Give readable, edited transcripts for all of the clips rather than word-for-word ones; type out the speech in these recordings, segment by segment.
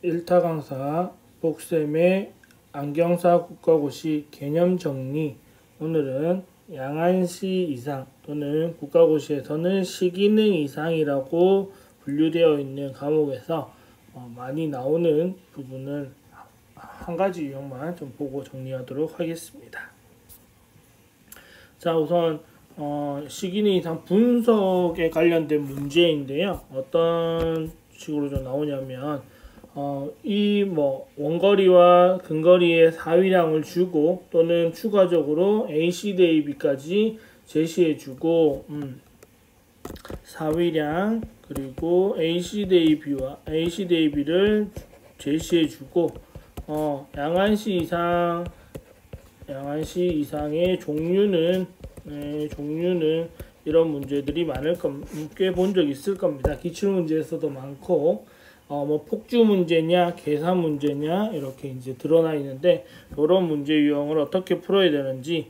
1타 강사 복쌤의 안경사 국가고시 개념 정리. 오늘은 양한시 이상 또는 국가고시에서는 시기능 이상이라고 분류되어 있는 과목에서 많이 나오는 부분을 한 가지 유형만 좀 보고 정리하도록 하겠습니다. 자, 우선 시기능 이상 분석에 관련된 문제인데요. 어떤 식으로 좀 나오냐면 이 원거리와 근거리의 사위량을 주고 또는 추가적으로 AC 대 AB까지 제시해주고 사위량 그리고 AC 대 AB를 제시해주고 양한시 이상의 종류는 이런 문제들이 꽤 본 적 있을 겁니다. 기출문제에서도 많고 폭주 문제냐 계산 문제냐 이렇게 이제 드러나 있는데, 이런 문제 유형을 어떻게 풀어야 되는지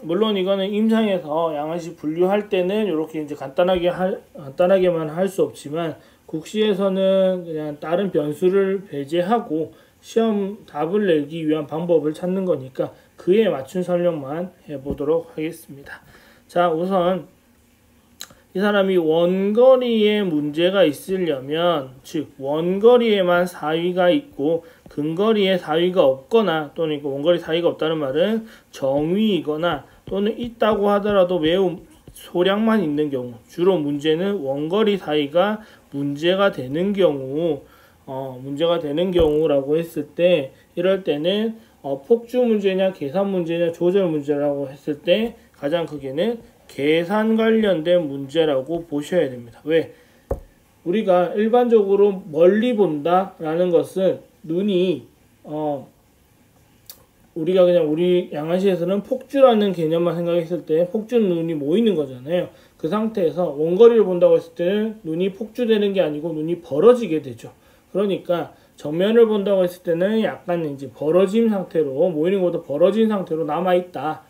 물론 이거는 임상에서 양한시 분류할 때는 이렇게 이제 간단하게만 할 수 없지만, 국시에서는 그냥 다른 변수를 배제하고 시험 답을 내기 위한 방법을 찾는 거니까 그에 맞춘 설명만 해보도록 하겠습니다. 자, 우선 이 사람이 원거리에 문제가 있으려면, 즉 원거리에만 사위가 있고 근거리에 사위가 없거나, 또는 원거리 사위가 없다는 말은 정위이거나 또는 있다고 하더라도 매우 소량만 있는 경우, 주로 문제는 원거리 사이가 문제가 되는 경우라고 했을 때, 이럴 때는 폭주 문제냐 계산 문제냐 조절 문제라고 했을 때 가장 크게는 계산 관련된 문제라고 보셔야 됩니다. 왜? 우리가 일반적으로 멀리 본다 라는 것은 눈이 우리가 그냥 우리 양한시에서는 폭주라는 개념만 생각했을 때 폭주는 눈이 모이는 거잖아요. 그 상태에서 원거리를 본다고 했을 때는 눈이 폭주되는 게 아니고 눈이 벌어지게 되죠. 그러니까 정면을 본다고 했을 때는 약간 이제 벌어진 상태로, 모이는 것보다 벌어진 상태로 남아있다.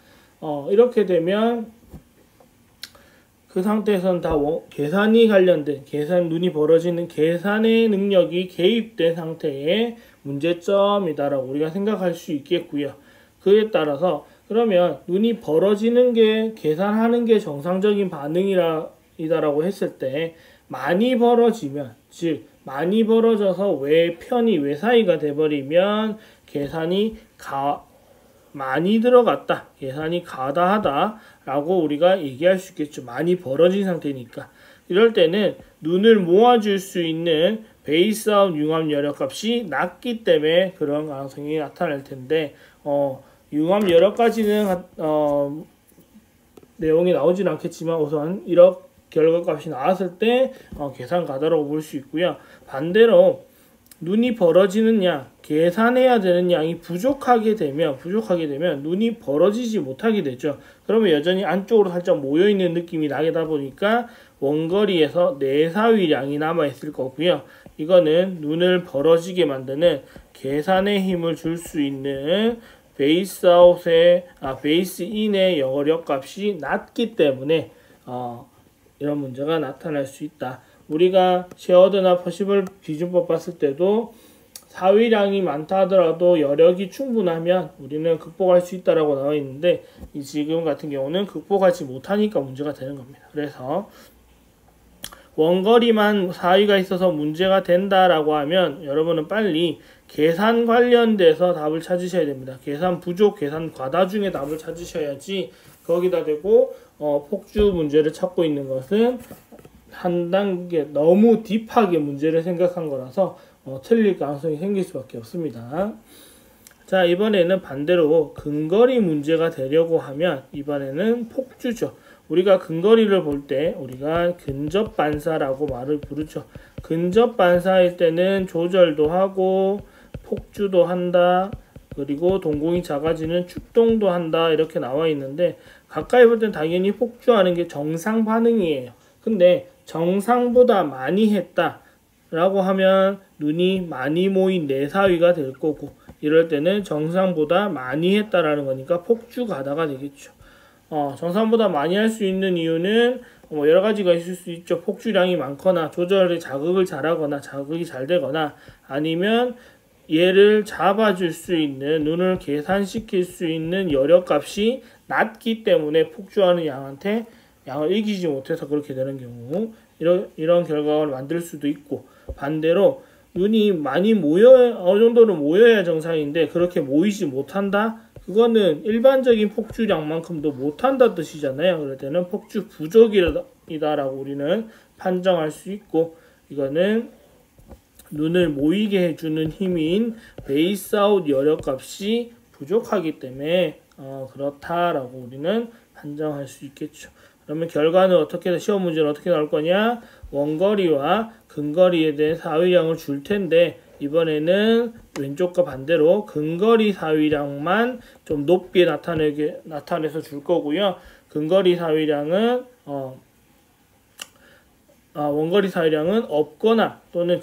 이렇게 되면 그 상태에서는 다 계산이 관련된, 눈이 벌어지는 계산의 능력이 개입된 상태의 문제점이다라고 우리가 생각할 수 있겠고요. 그에 따라서 그러면 눈이 벌어지는 게 계산하는 게 정상적인 반응이다라고 했을 때, 많이 벌어지면, 즉 많이 벌어져서 외사이가 돼버리면 계산이 많이 들어갔다, 계산이 가다하다 라고 우리가 얘기할 수 있겠죠. 많이 벌어진 상태니까. 이럴 때는 눈을 모아줄 수 있는 베이스아웃 융합 여력값이 낮기 때문에 그런 가능성이 나타날 텐데, 융합 여력까지는 내용이 나오진 않겠지만 우선 이렇게 결과값이 나왔을 때 계산 가다라고 볼 수 있고요. 반대로 눈이 벌어지는 양, 계산해야 되는 양이 부족하게 되면 눈이 벌어지지 못하게 되죠. 그러면 여전히 안쪽으로 살짝 모여있는 느낌이 나게다 보니까 원거리에서 내사위량이 남아있을 거고요. 이거는 눈을 벌어지게 만드는 계산의 힘을 줄 수 있는 베이스 인의 여력값이 낮기 때문에 이런 문제가 나타날 수 있다. 우리가 셰어드나 퍼시블 기준법 봤을 때도 사위량이 많다 하더라도 여력이 충분하면 우리는 극복할 수 있다라고 나와 있는데, 지금 같은 경우는 극복하지 못하니까 문제가 되는 겁니다. 그래서 원거리만 사위가 있어서 문제가 된다라고 하면 여러분은 빨리 계산 관련돼서 답을 찾으셔야 됩니다. 계산 부족, 계산 과다 중에 답을 찾으셔야지, 거기다 대고 폭주 문제를 찾고 있는 것은 한 단계 너무 딥하게 문제를 생각한 거라서 틀릴 가능성이 생길 수밖에 없습니다. 자, 이번에는 반대로 근거리 문제가 되려고 하면 이번에는 폭주죠. 우리가 근거리를 볼 때 우리가 근접 반사라고 말을 부르죠. 근접 반사일 때는 조절도 하고 폭주도 한다, 그리고 동공이 작아지는 축동도 한다, 이렇게 나와 있는데, 가까이 볼 땐 당연히 폭주하는 게 정상 반응이에요. 근데 정상보다 많이 했다 라고 하면 눈이 많이 모인 내사위가 될 거고, 이럴 때는 정상보다 많이 했다라는 거니까 폭주 가다가 되겠죠. 정상보다 많이 할 수 있는 이유는 뭐 여러 가지가 있을 수 있죠. 폭주량이 많거나 조절의 자극을 잘하거나 자극이 잘 되거나 아니면 얘를 잡아줄 수 있는 눈을 계산시킬 수 있는 여력값이 낮기 때문에 폭주하는 양한테 양을 이기지 못해서 그렇게 되는 경우 이런 결과를 만들 수도 있고 반대로 눈이 많이 어느 정도는 모여야 정상인데 그렇게 모이지 못한다? 그거는 일반적인 폭주량만큼도 못한다 뜻이잖아요. 그럴 때는 폭주 부족이다라고 우리는 판정할 수 있고 이거는 눈을 모이게 해주는 힘인 베이스 아웃 여력값이 부족하기 때문에 그렇다라고 우리는 판정할 수 있겠죠. 그러면 결과는 어떻게 시험 문제는 어떻게 나올 거냐? 원거리와 근거리에 대한 사위량을 줄 텐데 이번에는 왼쪽과 반대로 근거리 사위량만 좀 높게 나타내서 줄 거고요. 근거리 사위량은 원거리 사위량은 없거나 또는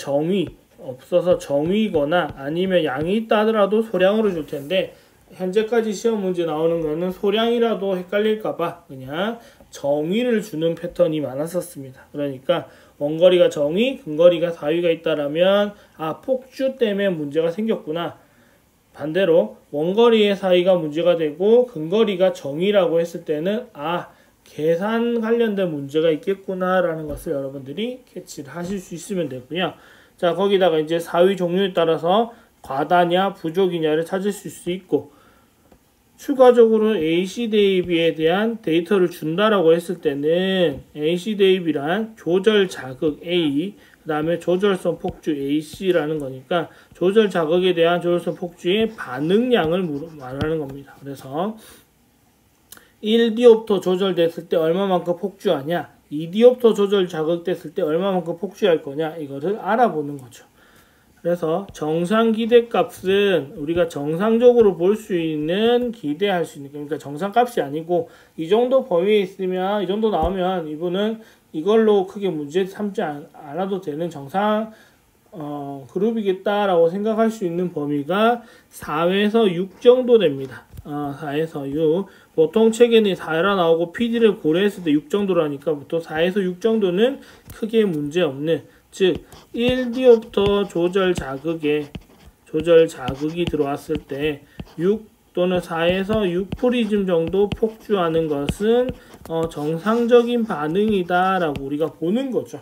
없어서 정의거나 아니면 양이 있다 하더라도 소량으로 줄 텐데 현재까지 시험 문제 나오는 거는 소량이라도 헷갈릴까봐 그냥 정의를 주는 패턴이 많았었습니다. 그러니까 원거리가 정의, 근거리가 사위가 있다라면 폭주 때문에 문제가 생겼구나. 반대로 원거리의 사위가 문제가 되고 근거리가 정의라고 했을 때는 계산 관련된 문제가 있겠구나라는 것을 여러분들이 캐치를 하실 수 있으면 되고요. 자, 거기다가 이제 사위 종류에 따라서 과다냐 부족이냐를 찾을 수 있고 추가적으로 AC 대입에 대한 데이터를 준다라고 했을 때는 AC 대입이란 조절 자극 A 그 다음에 조절성 폭주 AC라는 거니까 조절 자극에 대한 조절성 폭주의 반응량을 말하는 겁니다. 그래서 1디옵터 조절됐을 때 얼마만큼 폭주하냐 2디옵터 조절 자극됐을 때 얼마만큼 폭주할 거냐 이것을 알아보는 거죠. 그래서 정상 기대값은 우리가 정상적으로 볼 수 있는 기대할 수 있는 그러니까 정상값이 아니고 이 정도 범위에 있으면 이 정도 나오면 이분은 이걸로 크게 문제 삼지 않아도 되는 정상 그룹이겠다라고 생각할 수 있는 범위가 4에서 6 정도 됩니다. 4에서 6 보통 책에는 4라 나오고 PD를 고려했을 때 6 정도라니까 보통 4에서 6 정도는 크게 문제 없는 즉 1디옵터 조절 자극이 들어왔을 때 6 또는 4에서 6 프리즘 정도 폭주하는 것은 정상적인 반응이다 라고 우리가 보는 거죠.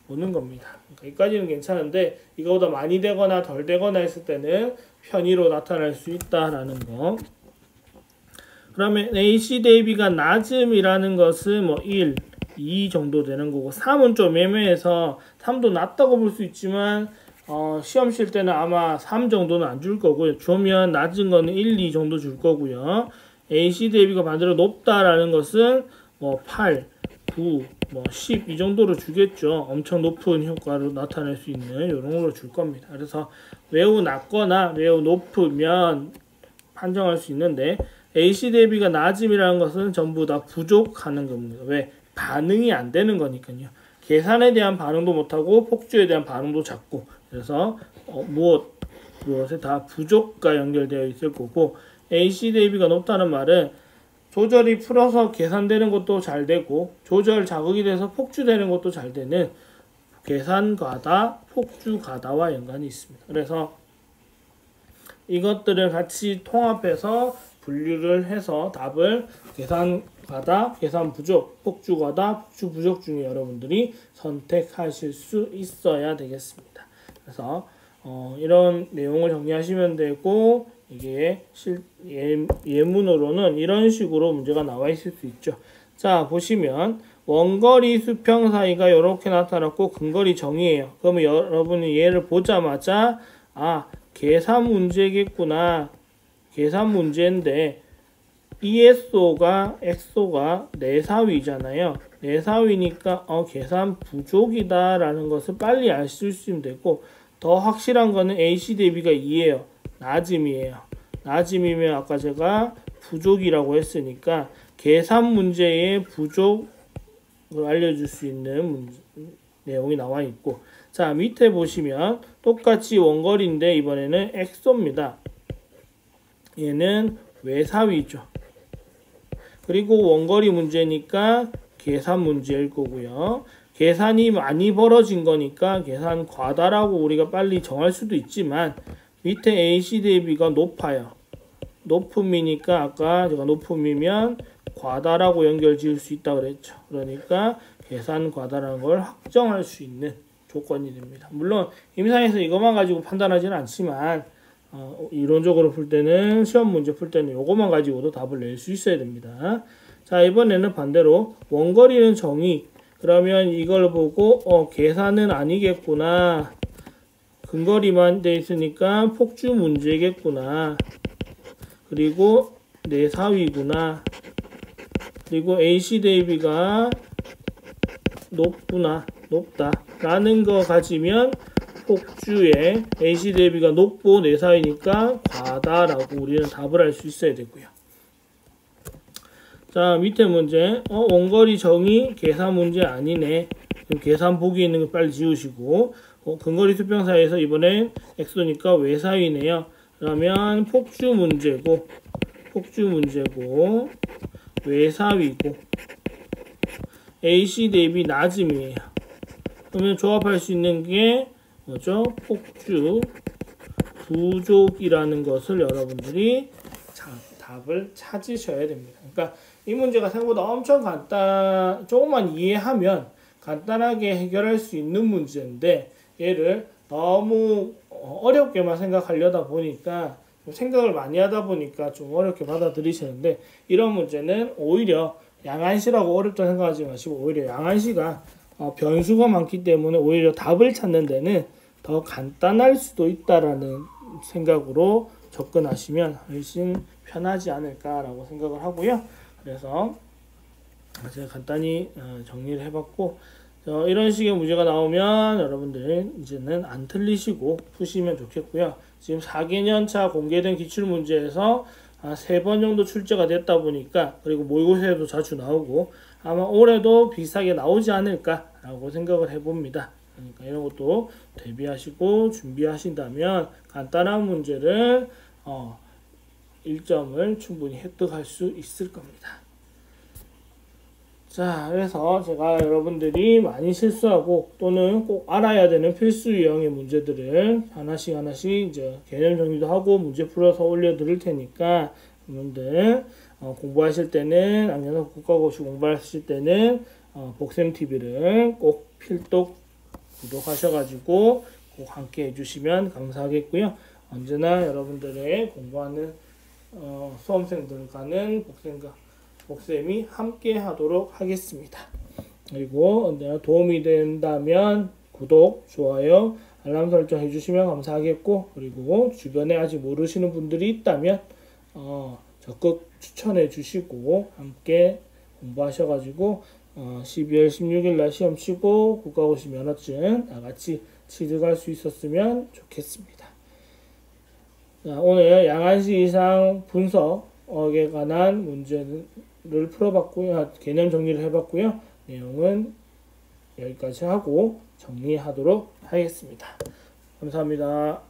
보는 겁니다. 그러니까 여기까지는 괜찮은데 이거보다 많이 되거나 덜 되거나 했을 때는 편의로 나타날 수 있다라는 거. 그러면 AC 대비가 낮음이라는 것은 1, 2 정도 되는 거고 3은 좀 애매해서 3도 낮다고 볼 수 있지만 시험 칠 때는 아마 3 정도는 안 줄 거고요. 주면 낮은 거는 1, 2 정도 줄 거고요. AC 대비가 반대로 높다라는 것은 8, 9, 10 이 정도로 주겠죠. 엄청 높은 효과로 나타낼 수 있는 이런 걸로 줄 겁니다. 그래서 매우 낮거나 매우 높으면 판정할 수 있는데 AC 대비가 낮음이라는 것은 전부 다 부족하는 겁니다. 왜? 반응이 안 되는 거니까요. 계산에 대한 반응도 못하고 폭주에 대한 반응도 작고 그래서 무엇에 다 부족과 연결되어 있을 거고 AC 대비가 높다는 말은 조절이 풀어서 계산되는 것도 잘 되고 조절 자극이 돼서 폭주되는 것도 잘 되는 계산 과다, 폭주 과다와 연관이 있습니다. 그래서 이것들을 같이 통합해서 분류를 해서 답을 계산 과다, 계산 부족, 폭주 과다, 폭주 부족 중에 여러분들이 선택하실 수 있어야 되겠습니다. 그래서 이런 내용을 정리하시면 되고 이게 예문으로는 이런 식으로 문제가 나와 있을 수 있죠. 자, 보시면 원거리 수평 사이가 이렇게 나타났고 근거리 정의예요. 그러면 여러분이 얘를 보자마자 계산 문제겠구나. 계산 문제인데 ESO가 XO가 내사위잖아요. 내사위니까 계산 부족이다 라는 것을 빨리 알 수 있으면 되고 더 확실한 거는 AC 대비가 2예요. 낮음이에요. 낮음이면 아까 제가 부족이라고 했으니까 계산 문제의 부족을 알려줄 수 있는 내용이 나와 있고 자 밑에 보시면 똑같이 원거리인데 이번에는 XO입니다. 얘는 외사위죠. 그리고 원거리 문제니까 계산 문제일 거고요. 계산이 많이 벌어진 거니까 계산 과다라고 우리가 빨리 정할 수도 있지만 밑에 AC 대비가 높아요. 높음이니까 아까 제가 높음이면 과다라고 연결 지을 수 있다 그랬죠. 그러니까 계산 과다라는 걸 확정할 수 있는 조건이 됩니다. 물론 임상에서 이것만 가지고 판단하지는 않지만 이론적으로 풀 때는 시험 문제 풀 때는 이것만 가지고도 답을 낼 수 있어야 됩니다. 자, 이번에는 반대로 원거리는 정의. 그러면 이걸 보고 계산은 아니겠구나. 근거리만 돼 있으니까 폭주 문제겠구나. 그리고 내사위구나. 그리고 AC 대비가 높다 라는 거 가지면 폭주의 AC 대비가 높고 내사위니까 과다라고 우리는 답을 할 수 있어야 되고요. 자, 밑에 문제 원거리 정의 계산 문제 아니네. 그럼 계산 보기 있는 거 빨리 지우시고 근거리 수평사에서 이번엔 x도니까 외사위네요. 그러면 폭주 문제고 외사위고 AC 대비 낮음이에요. 그러면 조합할 수 있는 게 뭐죠? 폭주 부족이라는 것을 여러분들이 답을 찾으셔야 됩니다. 그러니까 이 문제가 생각보다 엄청 조금만 이해하면 간단하게 해결할 수 있는 문제인데 얘를 너무 어렵게만 생각하려다 보니까 생각을 많이 하다 보니까 좀 어렵게 받아들이시는데 이런 문제는 오히려 양한시라고 어렵다 생각하지 마시고 오히려 양한시가 변수가 많기 때문에 오히려 답을 찾는 데는 더 간단할 수도 있다라는 생각으로 접근하시면 훨씬 편하지 않을까라고 생각을 하고요. 그래서 제가 간단히 정리를 해봤고 이런 식의 문제가 나오면 여러분들 이제는 안 틀리시고 푸시면 좋겠고요. 지금 4개년차 공개된 기출문제에서 3번 정도 출제가 됐다 보니까 그리고 모의고사에도 자주 나오고 아마 올해도 비슷하게 나오지 않을까라고 생각을 해봅니다. 그러니까 이런 것도 대비하시고 준비하신다면 간단한 문제를 1점을 충분히 획득할 수 있을 겁니다. 자, 그래서 제가 여러분들이 많이 실수하고 또는 꼭 알아야 되는 필수 유형의 문제들을 하나씩 이제 개념 정리도 하고 문제 풀어서 올려드릴 테니까 여러분들 공부하실 때는 아니면 국가고시 공부하실 때는 복쌤TV를 꼭 필독 구독하셔가지고 꼭 함께 해주시면 감사하겠고요. 언제나 여러분들의 공부하는 수험생들과는 복쌤이 함께 하도록 하겠습니다. 그리고 언제나 도움이 된다면 구독, 좋아요, 알람 설정 해주시면 감사하겠고 그리고 주변에 아직 모르시는 분들이 있다면 적극 추천해 주시고 함께 공부하셔가지고 12월 16일 날 시험 치고 국가고시 면허증 나같이 취득할 수 있었으면 좋겠습니다. 자, 오늘 양한시 이상 분석에 관한 문제를 풀어봤고요. 개념 정리를 해봤고요. 내용은 여기까지 하고 정리하도록 하겠습니다. 감사합니다.